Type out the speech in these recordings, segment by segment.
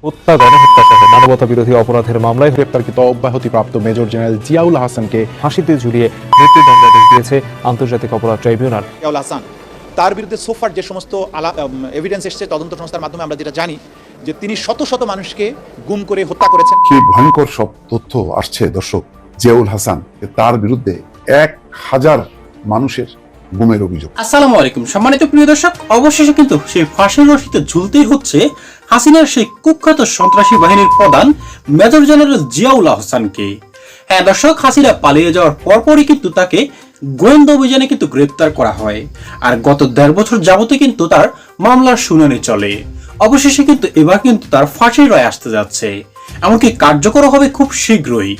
হত্যা গণহত্যা সহ মানবতা বিরোধী অপরাধের মামলায় গ্রেপ্তারকৃত অব্যাহতিপ্রাপ্ত মেজর জেনারেল জিয়াউল হাসানকে ফাঁসিতে ঝুলিয়ে মৃত্যুদণ্ডাদেশ দিয়েছে আন্তর্জাতিক অপরাধ ট্রাইব্যুনাল। জিয়াউল হাসান তার বিরুদ্ধে সোফার যে সমস্ত এভিডেন্স এসেছে তদন্ত সংস্থার মাধ্যমে আমরা যেটা জানি যে তিনি শত শত মানুষকে গুম করে হত্যা করেছেন। কি ভয়ঙ্কর সব তথ্য আসছে দর্শক। জিয়াউল হাসান তার বিরুদ্ধে 1000 মানুষের গুমের অভিযোগ। আসসালামু আলাইকুম সম্মানিত প্রিয় দর্শক, অবশেষে কিন্তু সেই ফাঁসির রশিতে ঝুলতেই হচ্ছে হাসিনার সেই কুখ্যাত সন্ত্রাসী বাহিনীর প্রধান মেজর জেনারেল জিয়াউল হাসানকে। হ্যাঁ দর্শক, হাসিনা পালিয়ে যাওয়ার পরপরই কিন্তু তাকে গোয়েন্দা অভিযানে কিন্তু গ্রেপ্তার করা হয়, আর গত 1.5 বছর যাবতে কিন্তু তার মামলার শুনানি চলে। অবশেষে কিন্তু এবার কিন্তু তার ফাঁসির রায় আসতে যাচ্ছে, এমনকি কার্যকর হবে খুব শীঘ্রই।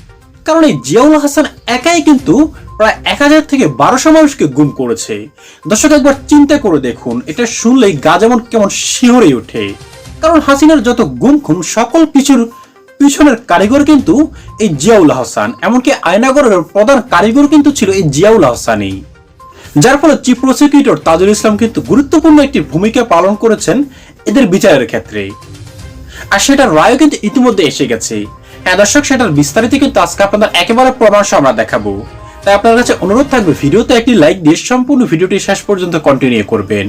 কারণ এই জিয়াউল হাসান একাই কিন্তু প্রায় 1000 থেকে 1200 মানুষকে গুম করেছে। দর্শক একবার চিন্তা করে দেখুন, এটা শুনলেই গা যেমন কেমন শিহরে ওঠে। কারণ হাসিনার যত গুম খুন সকল কিছুর পিছনের কারিগর কিন্তু এই জিয়াউল হাসান, এমনকি আয়নাগরের প্রধান কারিগর কিন্তু ছিল এই জিয়াউল হাসানই। যার ফলে চিফ প্রসিকিউটর তাজুল ইসলাম কিন্তু গুরুত্বপূর্ণ একটি ভূমিকা পালন করেছেন এদের বিচারের ক্ষেত্রে, আর সেটার রায়ও কিন্তু ইতিমধ্যে এসে গেছে। হ্যাঁ দর্শক, সেটার বিস্তারিত কিন্তু আজকে আপনাদের একেবারে প্রমাণ আমরা দেখাবো। তাই আপনার কাছে অনুরোধ থাকবে ভিডিওতে একটি লাইক দিয়ে সম্পূর্ণ ভিডিওটি শেষ পর্যন্ত কন্টিনিউ করবেন,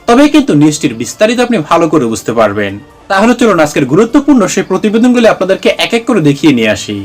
তবেই কিন্তু নিউজটির বিস্তারিত আপনি ভালো করে বুঝতে পারবেন। তাহলে চলুন আজকের গুরুত্বপূর্ণ সেই প্রতিবেদনগুলি আপনাদেরকে এক এক করে দেখিয়ে নিয়ে আসি।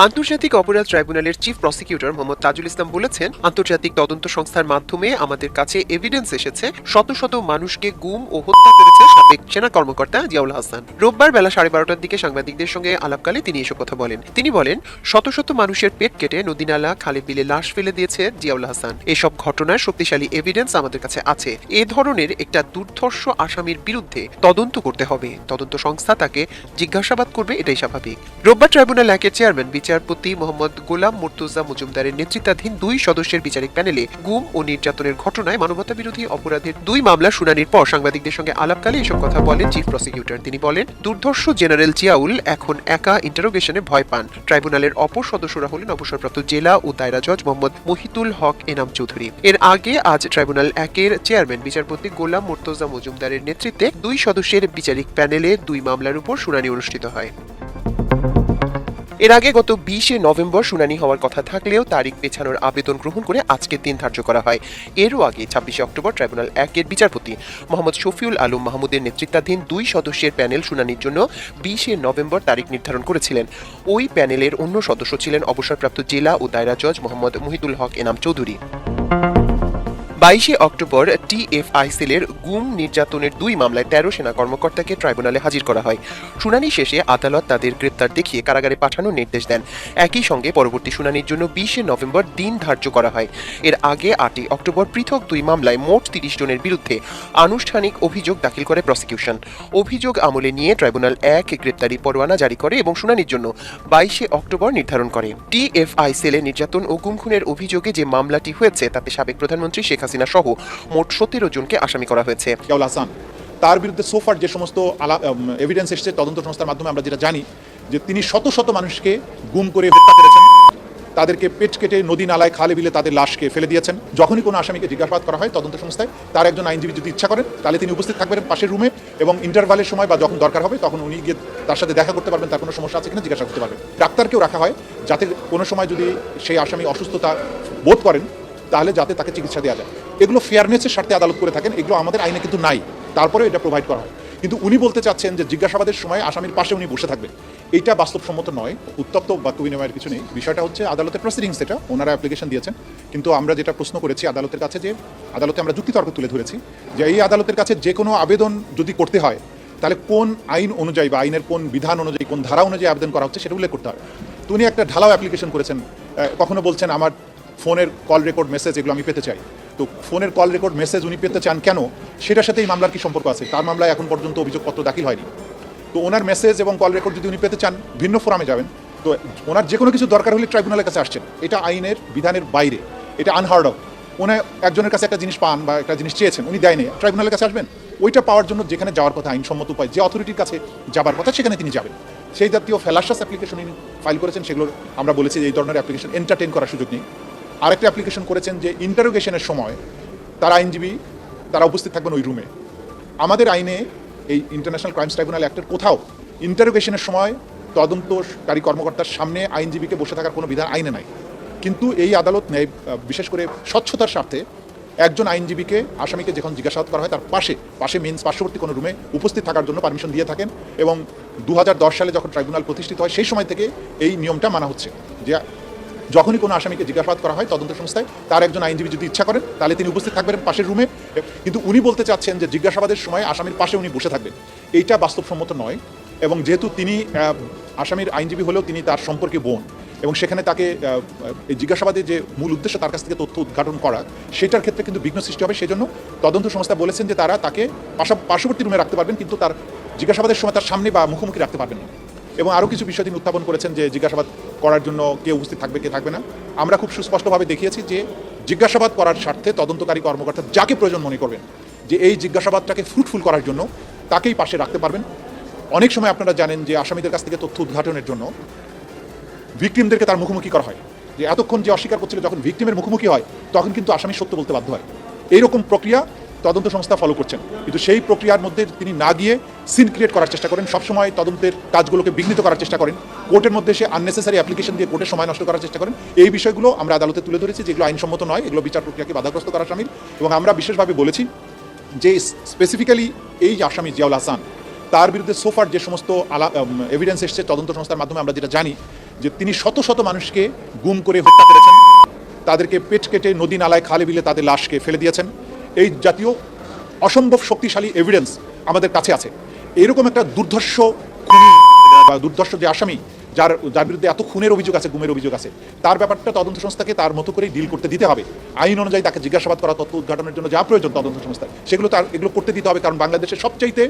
আন্তর্জাতিক অপরাধ ট্রাইব্যুনালের চিফ প্রসিকিউটর মোহাম্মদ তাজুল ইসলাম বলেছেন, আন্তর্জাতিক তদন্ত সংস্থার মাধ্যমে আমাদের কাছে এভিডেন্স এসেছে শত শত মানুষকে গুম ও হত্যা করেছে সাবেক সেনা কর্মকর্তা জিয়াউল হাসান। রোববার বেলা 12:30টার দিকে সাংবাদিকদের সঙ্গে আলাপকালে তিনি এসব কথা বলেন। তিনি বলেন, শত শত মানুষের পেট কেটে নদীনালা খালে বিলে লাশ ফেলে দিয়েছে জিয়াউল হাসান। এসব ঘটনার শক্তিশালী এভিডেন্স আমাদের কাছে আছে। এ ধরনের একটা দুর্ধর্ষ আসামির বিরুদ্ধে তদন্ত করতে হবে, তদন্ত সংস্থা তাকে জিজ্ঞাসাবাদ করবে, এটাই স্বাভাবিক। রোববার ট্রাইব্যুনাল একের চেয়ারম্যান বিচারপতি মোহাম্মদ গোলাম মুর্তুজা মজুমদারের নেতৃত্বাধীন 2 সদস্যের বিচারিক প্যানেলে গুম ও নির্যাতনের ঘটনায় মানবতা বিরোধী অপরাধের 2 মামলার শুনানির পর সাংবাদিকদের সঙ্গে আলাপকালে এসব কথা বলেন চিফ প্রসিকিউটর। তিনি বলেন, দুর্ধর্ষ জেনারেল জিয়াউল এখন একা ইন্টারোগেশনে ভয় পান। ট্রাইব্যুনালের অপর সদস্যরা হলেন অবসরপ্রাপ্ত জেলা ও দায়রা জজ মোহাম্মদ মহিতুল হক এনাম চৌধুরী। এর আগে আজ ট্রাইব্যুনাল একের চেয়ারম্যান বিচারপতি গোলাম মুর্তুজা মজুমদারের নেতৃত্বে 2 সদস্যের বিচারিক প্যানেলে 2 মামলার উপর শুনানি অনুষ্ঠিত হয়। এর আগে গত 20 নভেম্বর শুনানি হওয়ার কথা থাকলেও তারিখ পেছানোর আবেদন গ্রহণ করে আজকের দিন ধার্য করা হয়। এরও আগে 26 অক্টোবর ট্রাইব্যুনাল একের বিচারপতি মোহাম্মদ শফিউল আলম মাহমুদের নেতৃত্বাধীন 2 সদস্যের প্যানেল শুনানির জন্য 20 নভেম্বর তারিখ নির্ধারণ করেছিলেন। ওই প্যানেলের অন্য সদস্য ছিলেন অবসরপ্রাপ্ত জেলা ও দায়রা জজ মোহাম্মদ মহিতুল হক এনাম চৌধুরী। 22 অক্টোবর টিএফআইসিলের গুম নির্যাতনের 2 মামলায় 13 সেনা কর্মকর্তাকে ট্রাইব্যুনালে হাজির করা হয়। শুনানি শেষে আদালত তাদের গ্রেপ্তার দেখিয়ে কারাগারে পাঠানোর নির্দেশ দেন। একই সঙ্গে পরবর্তী শুনানির জন্য 20 নভেম্বর দিন ধার্য করা হয়। এর আগে 8 অক্টোবর পৃথক 2 মামলায় মোট 30 জনের বিরুদ্ধে আনুষ্ঠানিক অভিযোগ দাখিল করে প্রসিকিউশন। অভিযোগ আমলে নিয়ে ট্রাইব্যুনাল 1 গ্রেপ্তারি পরোয়ানা জারি করে এবং শুনানির জন্য 22 অক্টোবর নির্ধারণ করে। টিএফআইসিলে নির্যাতন ও গুম খুনের অভিযোগে যে মামলাটি হয়েছে তাতে সাবেক প্রধানমন্ত্রী শেখ হাসিনা সহ মোট 17 জনকে আসামি করা হয়েছে। জিয়াউল হাসান তার বিরুদ্ধে সোফার যে সমস্ত এভিডেন্স এসেছে তদন্ত সংস্থার মাধ্যমে আমরা যেটা জানি যে তিনি শত শত মানুষকে গুম করে হত্যা করেছেন, তাদেরকে পেট কেটে নদী নালায় খালে বিলে তাদের লাশকে ফেলে দিয়েছেন। যখনই কোনো আসামিকে জিজ্ঞাসাবাদ করা হয় তদন্ত সংস্থায়, তার একজন আইনজীবী যদি ইচ্ছা করেন তাহলে তিনি উপস্থিত থাকবেন পাশের রুমে, এবং ইন্টারভালের সময় বা যখন দরকার হবে তখন উনি গিয়ে তার সাথে দেখা করতে পারবেন, তার কোনো সমস্যা আছে কিনা জিজ্ঞাসা করতে পারবেন। ডাক্তারকেও রাখা হয় যাতে কোনো সময় যদি সেই আসামি অসুস্থতা বোধ করেন তাহলে যাতে তাকে চিকিৎসা দেওয়া যায়। এগুলো ফেয়ারনেসের স্বার্থে আদালত করে থাকেন, এগুলো আমাদের আইনে কিন্তু নাই, তারপরে এটা প্রোভাইড করা হয়। কিন্তু উনি বলতে চাচ্ছেন যে জিজ্ঞাসাবাদের সময় আসামির পাশে উনি বসে থাকবেন, এইটা বাস্তবসম্মত নয়। উত্তপ্ত বাক্য বিনিময়ের কিছু নেই, বিষয়টা হচ্ছে আদালতের প্রসিডিংস, এটা ওনারা অ্যাপ্লিকেশন দিয়েছেন। কিন্তু আমরা যেটা প্রশ্ন করেছি আদালতের কাছে, যে আদালতে আমরা যুক্তিতর্ক তুলে ধরেছি যে এই আদালতের কাছে যে কোনো আবেদন যদি করতে হয় তাহলে কোন আইন অনুযায়ী বা আইনের কোন বিধান অনুযায়ী কোন ধারা অনুযায়ী আবেদন করা হচ্ছে সেটা উল্লেখ করতে হবে। তো উনি একটা ঢালাও অ্যাপ্লিকেশন করেছেন, কখনো বলছেন আমার ফোনের কল রেকর্ড মেসেজ এগুলো আমি পেতে চাই। তো ফোনের কল রেকর্ড মেসেজ উনি পেতে চান কেন, সেটার সাথে এই মামলার কি সম্পর্ক আছে? তার মামলায় এখন পর্যন্ত অভিযোগপত্র দাখিল হয়নি। তো ওনার মেসেজ এবং কল রেকর্ড যদি উনি পেতে চান ভিন্ন ফোরামে যাবেন। তো ওনার যে কোনো কিছু দরকার হলে ট্রাইব্যুনালের কাছে আসছেন, এটা আইনের বিধানের বাইরে, এটা আনহার্ড অফ। উনি একজনের কাছে একটা জিনিস পান বা একটা জিনিস চেয়েছেন, উনি দেয়নি, ট্রাইব্যুনালের কাছে আসবেন। ওইটা পাওয়ার জন্য যেখানে যাওয়ার কথা আইনসম্মত উপায়, যে অথরিটির কাছে যাবার কথা সেখানে তিনি যাবেন। সেই জাতীয় ফেলাসাস অ্যাপ্লিকেশন ফাইল করেছেন, সেগুলোর আমরা বলেছি যে এই ধরনের অ্যাপ্লিকেশন এন্টারটেইন করার সুযোগ নেই। আরেকটা অ্যাপ্লিকেশন করেছেন যে ইন্টারোগেশনের সময় তার আইনজীবী তারা উপস্থিত থাকবেন ওই রুমে। আমাদের আইনে এই ইন্টারন্যাশনাল ক্রাইমস ট্রাইব্যুনাল অ্যাক্টের কোথাও ইন্টারোগেশনের সময় তদন্তকারী কর্মকর্তার সামনে আইনজীবীকে বসে থাকার কোনো বিধান আইনে নাই, কিন্তু এই আদালত নেয় বিশেষ করে স্বচ্ছতার স্বার্থে একজন আইনজীবীকে আসামিকে যখন জিজ্ঞাসাবাদ করা হয় তার পাশে মিন্স পার্শ্ববর্তী কোনো রুমে উপস্থিত থাকার জন্য পারমিশন দিয়ে থাকেন। এবং 2010 সালে যখন ট্রাইব্যুনাল প্রতিষ্ঠিত হয় সেই সময় থেকে এই নিয়মটা মানা হচ্ছে যে যখনই কোনো আসামিকে জিজ্ঞাসাবাদ করা হয় তদন্ত সংস্থায় তার একজন আইনজীবী যদি ইচ্ছা করেন তাহলে তিনি উপস্থিত থাকবেন পাশের রুমে, কিন্তু উনি বলতে চাচ্ছেন যে জিজ্ঞাসাবাদের সময় আসামির পাশে উনি বসে থাকবেন। এইটা বাস্তবসম্মত নয়। এবং যেহেতু তিনি আসামির আইনজীবী হলেও তিনি তার সম্পর্কে বোন, এবং সেখানে তাকে এই জিজ্ঞাসাবাদের যে মূল উদ্দেশ্য তার কাছ থেকে তথ্য উদ্ঘাটন করা, সেটার ক্ষেত্রে কিন্তু বিঘ্ন সৃষ্টি হবে। সেজন্য তদন্ত সংস্থা বলেছেন যে তারা তাকে পার্শ্ববর্তী রুমে রাখতে পারবেন, কিন্তু তার জিজ্ঞাসাবাদের সময় তার সামনে বা মুখোমুখি রাখতে পারবেন না। এবং আরও কিছু বিষয় তিনি উত্থাপন করেছেন যে জিজ্ঞাসাবাদ করার জন্য কে উপস্থিত থাকবে কে থাকবে না। আমরা খুব সুস্পষ্টভাবে দেখিয়েছি যে জিজ্ঞাসাবাদ করার স্বার্থে তদন্তকারী কর্মকর্তা যাকে প্রয়োজন মনে করবেন যে এই জিজ্ঞাসাবাদটাকে ফ্রুটফুল করার জন্য তাকেই পাশে রাখতে পারবেন। অনেক সময় আপনারা জানেন যে আসামিদের কাছ থেকে তথ্য উদ্ঘাটনের জন্য ভিকটিমদেরকে তার মুখোমুখি করা হয়, যে এতক্ষণ যে অস্বীকার করছিল যখন ভিকটিমের মুখোমুখি হয় তখন কিন্তু আসামি সত্য বলতে বাধ্য হয়। এইরকম প্রক্রিয়া তদন্ত সংস্থা ফলো করছেন, কিন্তু সেই প্রক্রিয়ার মধ্যে তিনি না গিয়ে সিন ক্রিয়েট করার চেষ্টা করেন, সবসময় তদন্তের কাজগুলোকে বিঘ্নিত করার চেষ্টা করেন, কোর্টের মধ্যে সে আননেসেসারি অ্যাপ্লিকেশন দিয়ে কোর্টের সময় নষ্ট করার চেষ্টা করেন। এই বিষয়গুলো আমরা আদালতে তুলে ধরেছি, যেগুলো আইনসম্মত নয়, এগুলো বিচার প্রক্রিয়াকে বাধাগ্রস্ত করা শামিল। এবং আমরা বিশেষভাবে বলেছি যে স্পেসিফিক্যালি এই আসামি জিয়াউল হাসান, তার বিরুদ্ধে সোফার যে সমস্ত এভিডেন্স এসছে তদন্ত সংস্থার মাধ্যমে আমরা যেটা জানি যে তিনি শত শত মানুষকে গুম করে হত্যা করেছেন, তাদেরকে পেট কেটে নদী নালায় খালে বিলে তাদের লাশকে ফেলে দিয়েছেন। এই জাতীয় অসম্ভব শক্তিশালী এভিডেন্স আমাদের কাছে আছে। এরকম একটা দুর্ধর্ষ খুনি বা দুর্ধর্ষ যে আসামি যার বিরুদ্ধে এত খুনের অভিযোগ আছে, গুমের অভিযোগ আছে, তার ব্যাপারটা তদন্ত সংস্থাকে তার মতো করেই ডিল করতে দিতে হবে। আইন অনুযায়ী তাকে জিজ্ঞাসাবাদ করা, তথ্য উদ্ঘাটনের জন্য যা প্রয়োজন তদন্ত সংস্থায় সেগুলো এগুলো করতে দিতে হবে। কারণ বাংলাদেশের সবচাইতে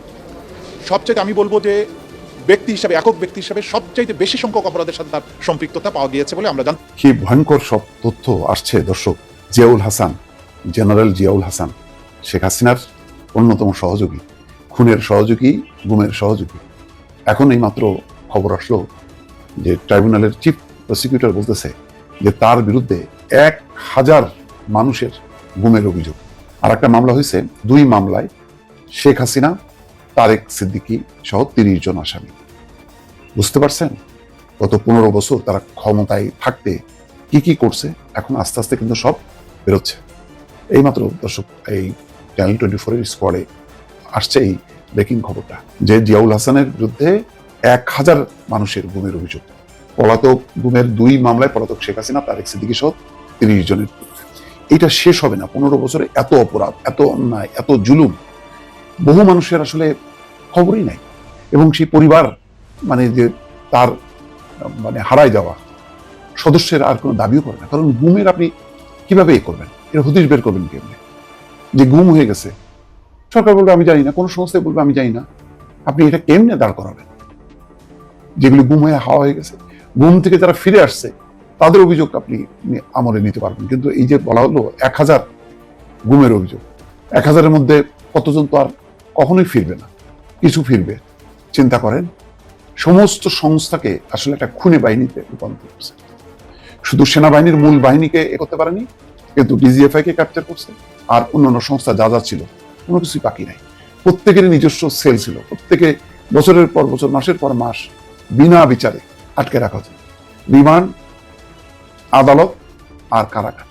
আমি বলবো যে একক ব্যক্তি হিসাবে সবচাইতে বেশি সংখ্যক অপরাধের সাথে তার সম্পৃক্ততা পাওয়া গিয়েছে বলে আমরা জানি। কি ভয়ঙ্কর সব তথ্য আসছে দর্শক। জিয়াউল হাসান, জেনারেল জিয়াউল হাসান, শেখ হাসিনার অন্যতম সহযোগী, খুনের সহযোগী, গুমের সহযোগী। এখন এই মাত্র খবর আসলো যে ট্রাইব্যুনালের চিফ প্রসিকিউটর বলতেছে যে তার বিরুদ্ধে 1000 মানুষের গুমের অভিযোগ। আর একটা মামলা হয়েছে, 2 মামলায় শেখ হাসিনা, তারেক সিদ্দিকী সহ 30 জন আসামি। বুঝতে পারছেন গত 15 বছর তারা ক্ষমতায় থাকতে কি কি করছে, এখন আস্তে আস্তে কিন্তু সব বেরোচ্ছে। এইমাত্র দর্শক এই চ্যানেল 24-এর স্কোয়াডে আসছে এই ব্রেকিং খবরটা যে জিয়াউল হাসানের বিরুদ্ধে 1000 মানুষের গুমের অভিযোগ। পলাতক গুমের 2 মামলায় পলাতক শেখ হাসিনা, তারেক সিদ্দিকী সহ 30 জনের। এটা শেষ হবে না। 15 বছরে এত অপরাধ, এত অন্যায়, এত জুলুম, বহু মানুষের আসলে খবরই নাই। এবং সেই পরিবার যে তার হারায় যাওয়া সদস্যের আর কোনো দাবিও করে না। কারণ গুমের আপনি কিভাবে করবেন, এর হদিশ বের করবেন কেমনে যে গুম হয়ে গেছে? সরকার বলবে আমি জানি না, কোনো সংস্থায় বলবে আমি জানি না। আপনি এটা কেমনে দাঁড় করাবেন? যেগুলি গুম হয়ে হাওয়া হয়ে গেছে, গুম থেকে যারা ফিরে আসছে তাদের অভিযোগ আপনি আমলে নিতে পারবেন। কিন্তু এই যে বলা হলো 1000 গুমের অভিযোগ, 1000-এর মধ্যে কতজন তো আর কখনোই ফিরবে না, কিছু ফিরবে। চিন্তা করেন, সমস্ত সংস্থাকে আসলে একটা খুনি বাহিনীতে রূপান্তর করছে। শুধু সেনাবাহিনীর মূল বাহিনীকে করতে পারেনি, কিন্তু ডিজিএফআই কে ক্যাপচার করছে। আর অন্যান্য সংস্থা যা যা ছিল কোনো কিছুই বাকি নাই। প্রত্যেকেরই নিজস্ব সেল ছিল, প্রত্যেকে বছরের পর বছর, মাসের পর মাস বিনা বিচারে আটকে রাখা হতো। রিমান্ড, আদালত আর কারাগার,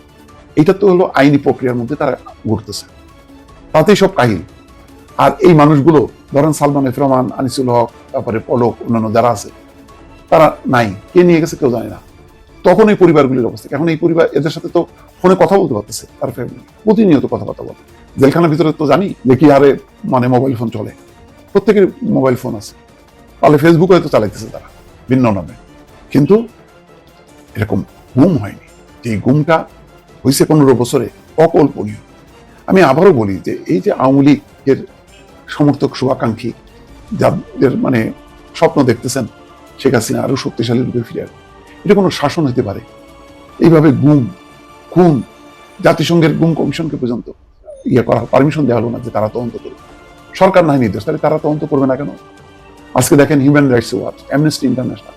এটা তো হলো আইনি প্রক্রিয়ার মধ্যে তারা ঘুরতেছে, তাতেই সব কাহিল। আর এই মানুষগুলো ধরেন সালমান এফ রহমান, আনিসুল হক, তারপরে পলক, অন্যান্য যারা আছে তারা নাই, কে নিয়ে গেছে কেউ জানে না। তখন এই পরিবারগুলির অবস্থা, এখন এই পরিবার এদের সাথে তো ফোনে কথা বলতে পারতেছে, তার ফ্যামিলি প্রতিনিয়ত কথাবার্তা বলে। জেলখানার ভিতরে তো জানি যে কি হারে মোবাইল ফোন চলে, প্রত্যেকের মোবাইল ফোন আছে, তাহলে ফেসবুক হয়তো চালাইতেছে তারা ভিন্ন নামে। কিন্তু এরকম গুম হয়নি। যে গুমটা হয়েছে 15 বছরে, অকল্পনীয়। আমি আবারও বলি যে এই যে আওয়ামী লীগের সমর্থক, শুভাকাঙ্ক্ষী যাদের স্বপ্ন দেখতেছেন শেখ হাসিনা আরো শক্তিশালী রূপে ফিরে আসবে, এটা কোনো শাসন হতে পারে? এইভাবে গুম, খুন, জাতিসংঘের গুম কমিশনকে পর্যন্ত করা পারমিশন দেওয়া হলো না যে তারা তদন্ত করবে। সরকার নাই নির্দেশ, তাহলে তারা তদন্ত করবে না কেন? আজকে দেখেন human rights watch, amnesty international,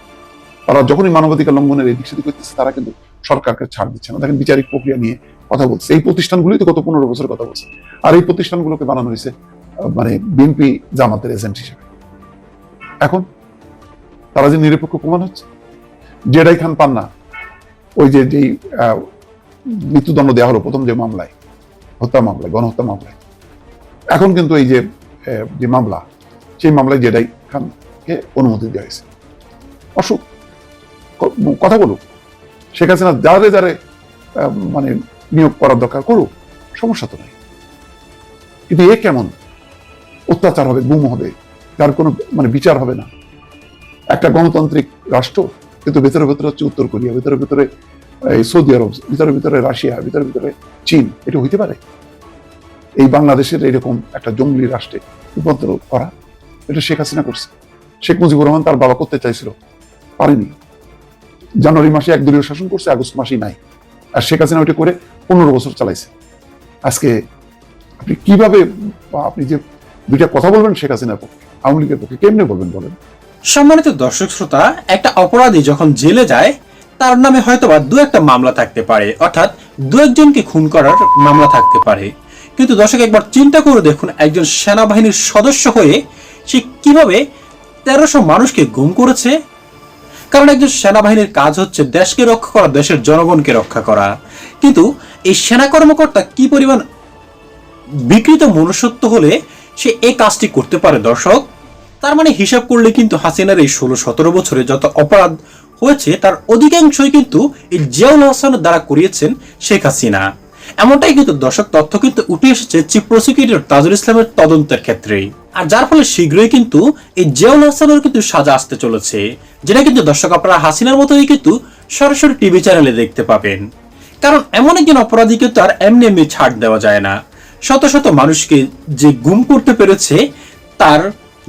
তারা যখনই মানবাধিকার লঙ্ঘনের এই দিক সেদিক করতেছে তারা কিন্তু সরকারকে ছাড় দিচ্ছে না। দেখেন বিচারিক প্রক্রিয়া নিয়ে কথা বলছে। এই প্রতিষ্ঠানগুলোই তো গত 15 বছরের কথা বলছে। আর এই প্রতিষ্ঠানগুলোকে বানানো হয়েছে বিএনপি জামাতের এজেন্ট হিসেবে। এখন তারা যে নিরপেক্ষ প্রমাণ হচ্ছে। জেডাই খান পান্না, ওই যেই মৃত্যুদণ্ড দেওয়া হলো প্রথম যে মামলায়, হত্যা মামলায়, গণহত্যা মামলায়, এখন কিন্তু এই যে মামলা, সেই মামলায় জেডাই খানকে অনুমতি দেওয়া হয়েছে। অসুখ কথা বলুক, শেখ হাসিনা যারে যারে মানে নিয়োগ করার দরকার করুক, সমস্যা তো নাই। কিন্তু এ কেমন অত্যাচার হবে, গুম হবে, যার কোনো মানে বিচার হবে না। একটা গণতান্ত্রিক রাষ্ট্র, কিন্তু ভেতরে ভেতরে হচ্ছে উত্তর কোরিয়া, ভেতরে ভেতরে সৌদি আরব, ভিতরে ভিতরে রাশিয়া, ভিতরে ভিতরে চীন। এটা হইতে পারে? এই বাংলাদেশের এরকম একটা জঙ্গলি রাষ্ট্রে রূপান্তর করা, এটা শেখ হাসিনা করছে। শেখ মুজিবুর রহমান তার বাবা করতে চাইছিল, পারেনি। জানুয়ারি মাসে একদলীয় শাসন করছে, আগস্ট মাসেই নাই। আর শেখ হাসিনা ওইটা করে 15 বছর চালাইছে। আজকে আপনি কিভাবে, আপনি যে দুইটা কথা বলবেন শেখ হাসিনার পক্ষে, আওয়ামী লীগের পক্ষে, কেমনে বলবেন বলেন? সম্মানিত দর্শক শ্রোতা, একটা অপরাধী যখন জেলে যায় তার নামে হয়তোবা দু একটা মামলা থাকতে পারে, অর্থাৎ দু একজনকে খুন করার মামলা থাকতে পারে। কিন্তু দর্শক একবার চিন্তা করে দেখুন, একজন সেনাবাহিনীর সদস্য হয়ে সে কিভাবে 1300 মানুষকে গুম করেছে। কারণ একজন সেনাবাহিনীর কাজ হচ্ছে দেশকে রক্ষা করা, দেশের জনগণকে রক্ষা করা। কিন্তু এই সেনা কর্মকর্তা কি পরিমাণ বিকৃত মনুষ্যত্ব হলে সে এই কাজটি করতে পারে দর্শক? তার মানে হিসাব করলে কিন্তু হাসিনার এই 16-17 বছরে যত অপরাধ হয়েছে তার অধিকাংশই কিন্তু এই জিয়াউল হাসানের দ্বারা করিয়েছেন শেখ হাসিনা। এমনটাই কিন্তু দর্শক তথ্য কিন্তু উঠে এসেছে চিফ প্রসিকিউটর তাজুল ইসলামের তদন্তের ক্ষেত্রে। আর যার ফলে শীঘ্রই কিন্তু এই জিয়াউল হাসানের কিন্তু সাজা আসতে চলেছে, যেটা কিন্তু দর্শক আপনারা হাসিনার মতোই কিন্তু সরাসরি টিভি চ্যানেলে দেখতে পাবেন। কারণ এমন একজন অপরাধীকে তো আর এমনি এমনি ছাড় দেওয়া যায় না। শত শত মানুষকে যে গুম করতে পেরেছে, তার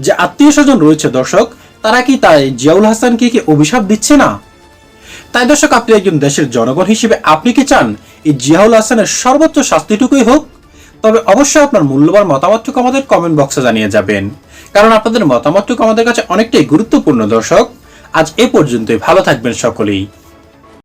যে আত্মীয় স্বজন রয়েছে দর্শক, তারা কি তাই জিয়াউল হাসানকে কি অভিশাপ দিচ্ছে না? তাই দর্শক, আপনি একজন দেশের জনগণ হিসেবে আপনি কি চান এই জিয়াউল হাসানের সর্বোচ্চ শাস্তিটুকুই হোক? তবে অবশ্যই আপনার মূল্যবান মতামতটুকু আমাদের কমেন্ট বক্সে জানিয়ে যাবেন, কারণ আপনাদের মতামতটুকু আমাদের কাছে অনেকটাই গুরুত্বপূর্ণ। দর্শক, আজ এ পর্যন্তই। ভালো থাকবেন সকলেই।